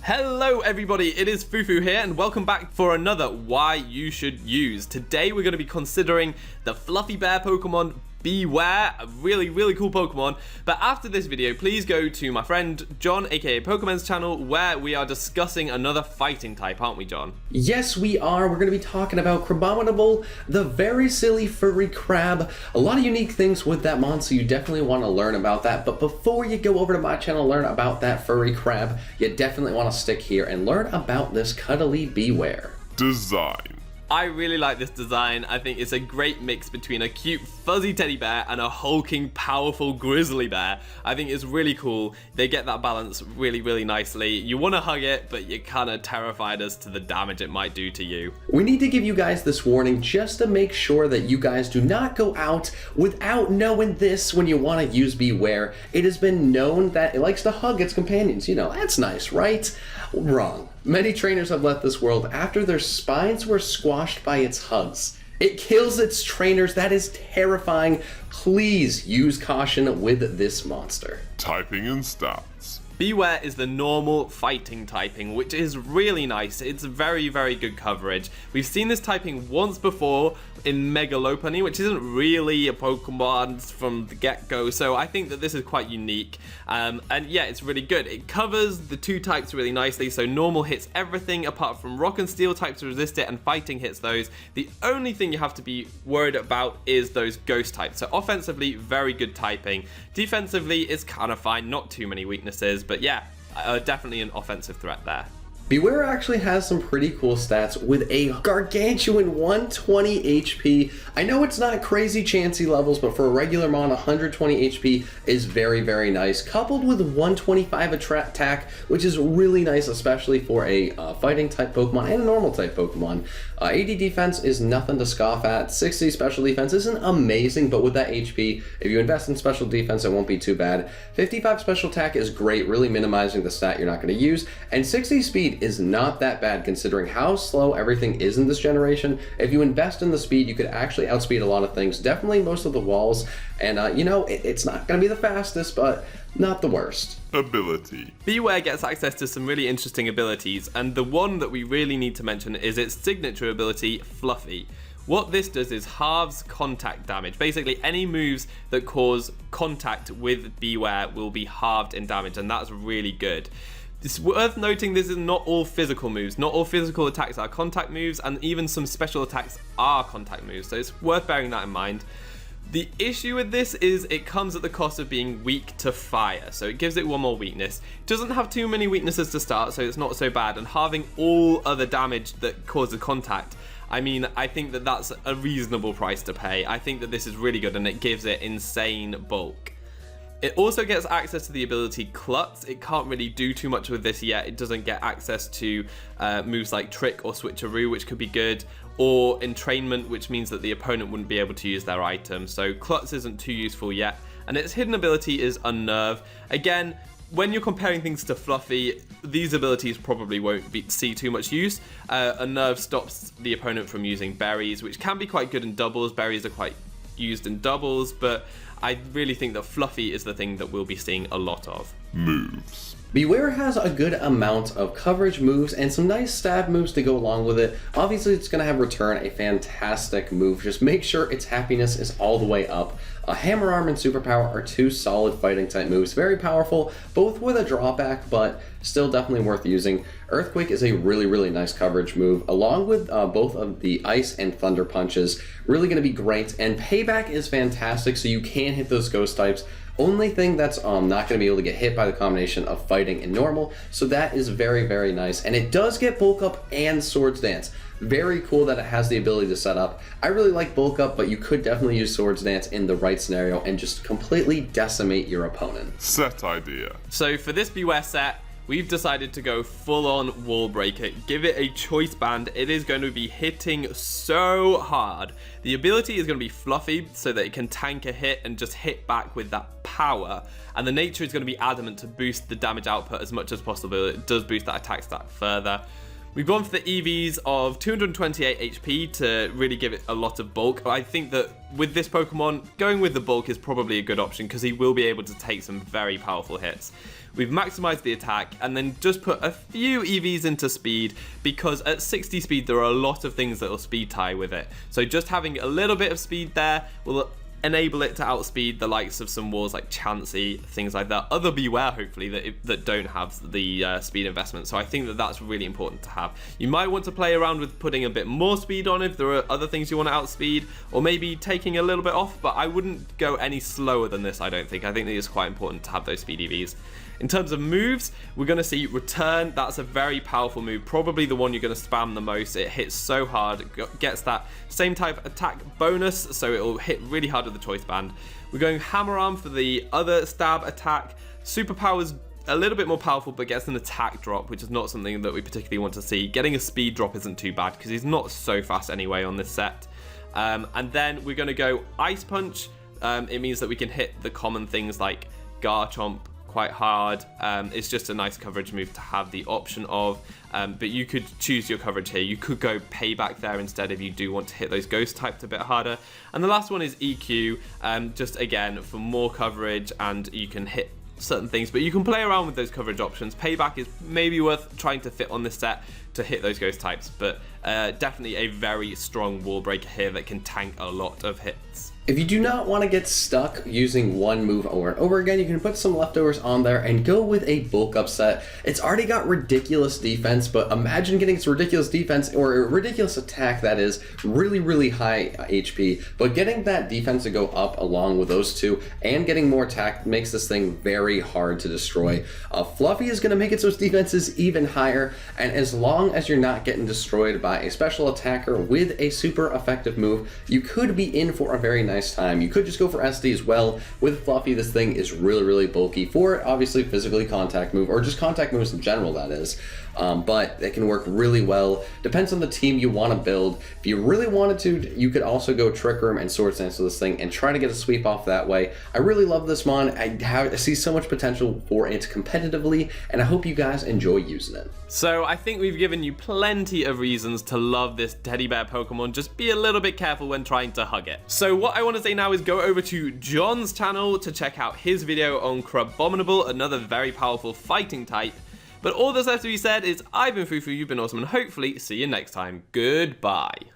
Hello everybody, it is Fufu here and welcome back for another Why You Should Use. Today we're going to be considering the fluffy bear Pokemon Bewear, a really cool Pokemon. But after this video, please go to my friend John, aka PokeMen's channel, where we are discussing another fighting type, aren't we, John? Yes, we are. We're going to be talking about Crabominable, the very silly furry crab. A lot of unique things with that monster. You definitely want to learn about that. But before you go over to my channel, learn about that furry crab, you definitely want to stick here and learn about this cuddly Bewear. Design. I really like this design. I think it's a great mix between a cute fuzzy teddy bear and a hulking powerful grizzly bear. I think it's really cool. They get that balance really nicely. You want to hug it, but you're kind of terrified as to the damage it might do to you. We need to give you guys this warning just to make sure that you guys do not go out without knowing this when you want to use Bewear. It has been known that it likes to hug its companions. You know, that's nice, right? Wrong. Many trainers have left this world after their spines were squashed by its hugs. It kills its trainers. That is terrifying. Please use caution with this monster. Typing and stats. Bewear is the normal fighting typing, which is really nice. It's very good coverage. We've seen this typing once before in Mega Lopunny, which isn't really a Pokemon from the get-go, so I think that this is quite unique. And yeah, it's really good. It covers the two types really nicely, so normal hits everything apart from rock and steel types resist it, and fighting hits those. The only thing you have to be worried about is those ghost types. So offensively, very good typing. Defensively, it's kind of fine, not too many weaknesses, but yeah, definitely an offensive threat there. Bewear actually has some pretty cool stats with a gargantuan 120 HP. I know it's not crazy chancy levels, but for a regular mon, 120 HP is very nice, coupled with 125 attack, which is really nice, especially for a fighting type Pokemon and a normal type Pokemon. 80 defense is nothing to scoff at. 60 special defense isn't amazing, but with that HP, if you invest in special defense, it won't be too bad. 55 special attack is great, really minimizing the stat you're not going to use, and 60 speed is not that bad considering how slow everything is in this generation. If you invest in the speed, you could actually outspeed a lot of things, definitely most of the walls, and you know, it's not going to be the fastest, but not the worst. Ability. Bewear gets access to some really interesting abilities, and the one that we really need to mention is its signature ability, Fluffy. What this does is halves contact damage. Basically, any moves that cause contact with Bewear will be halved in damage, and that's really good. It's worth noting this is not all physical moves. Not all physical attacks are contact moves, and even some special attacks are contact moves, so it's worth bearing that in mind. The issue with this is it comes at the cost of being weak to fire, so it gives it one more weakness. It doesn't have too many weaknesses to start, so it's not so bad, and halving all other damage that causes contact, I mean, I think that that's a reasonable price to pay. I think that this is really good, and it gives it insane bulk. It also gets access to the ability Klutz. It can't really do too much with this yet. It doesn't get access to moves like Trick or Switcheroo, which could be good, or Entrainment, which means that the opponent wouldn't be able to use their item. So Klutz isn't too useful yet, and its hidden ability is Unnerve. Again, when you're comparing things to Fluffy, these abilities probably won't see too much use. Unnerve stops the opponent from using berries, which can be quite good in doubles. Berries are quite used in doubles, but I really think that Fluffy is the thing that we'll be seeing a lot of. Moves. Bewear has a good amount of coverage moves and some nice stab moves to go along with it. Obviously, it's going to have Return, a fantastic move. Just make sure its happiness is all the way up. Hammer Arm and Superpower are two solid fighting type moves. Very powerful, both with a drawback, but still definitely worth using. Earthquake is a really nice coverage move, along with both of the Ice and Thunder punches. Really going to be great, and Payback is fantastic, so you can hit those ghost types. Only thing that's not going to be able to get hit by the combination of fighting and normal, so that is very nice. And it does get bulk up and Swords Dance. Very cool that it has the ability to set up. I really like bulk up, but you could definitely use Swords Dance in the right scenario and just completely decimate your opponent. Set idea. So for this Bewear set, we've decided to go full-on wall break it. Give it a choice band. It is going to be hitting so hard. The ability is going to be Fluffy, so that it can tank a hit and just hit back with that power. And the nature is going to be Adamant to boost the damage output as much as possible. It does boost that attack stat further. We've gone for the EVs of 228 HP to really give it a lot of bulk. I think that with this Pokemon, going with the bulk is probably a good option because he will be able to take some very powerful hits. We've maximized the attack and then just put a few EVs into speed because at 60 speed there are a lot of things that will speed tie with it. So just having a little bit of speed there will enable it to outspeed the likes of some walls like Chansey, things like that. Other Bewear, hopefully, that don't have the speed investment. So I think that that's really important to have. You might want to play around with putting a bit more speed on if there are other things you want to outspeed, or maybe taking a little bit off, but I wouldn't go any slower than this, I don't think. I think that it's quite important to have those speed EVs. In terms of moves, we're going to see Return. That's a very powerful move, probably the one you're going to spam the most. It hits so hard, gets that same type attack bonus, so it will hit really hard with the Choice Band. We're going Hammer Arm for the other stab attack. Superpower's a little bit more powerful, but gets an attack drop, which is not something that we particularly want to see. Getting a speed drop isn't too bad, because he's not so fast anyway on this set. And then we're going to go Ice Punch. It means that we can hit the common things like Garchomp quite hard. It's just a nice coverage move to have the option of, but you could choose your coverage here. You could go Payback there instead if you do want to hit those ghost types a bit harder. And the last one is EQ, just again for more coverage, and you can hit certain things, but you can play around with those coverage options. Payback is maybe worth trying to fit on this set to hit those ghost types, but definitely a very strong wall breaker here that can tank a lot of hits. If you do not want to get stuck using one move over and over again, you can put some leftovers on there and go with a bulk up set. It's already got ridiculous defense, but imagine getting its ridiculous defense, or a ridiculous attack that is really, really high HP, but getting that defense to go up along with those two and getting more attack makes this thing very hard to destroy. Fluffy is going to make its those defenses even higher, and as long as you're not getting destroyed by a special attacker with a super effective move, you could be in for a very nice time. You could just go for SD as well. With Fluffy, this thing is really, really bulky for obviously physically contact move, or just contact moves in general, that is. But it can work really well. Depends on the team you want to build. If you really wanted to, you could also go Trick Room and Swords Dance with this thing and try to get a sweep off that way. I really love this mon. I see so much potential for it competitively, and I hope you guys enjoy using it. So I think we've given you plenty of reasons to love this teddy bear Pokemon. Just be a little bit careful when trying to hug it. So what I want to say now is go over to John's channel to check out his video on Crabominable, another very powerful fighting type. But all that's left to be said is I've been Fufu, you've been awesome, and hopefully see you next time. Goodbye.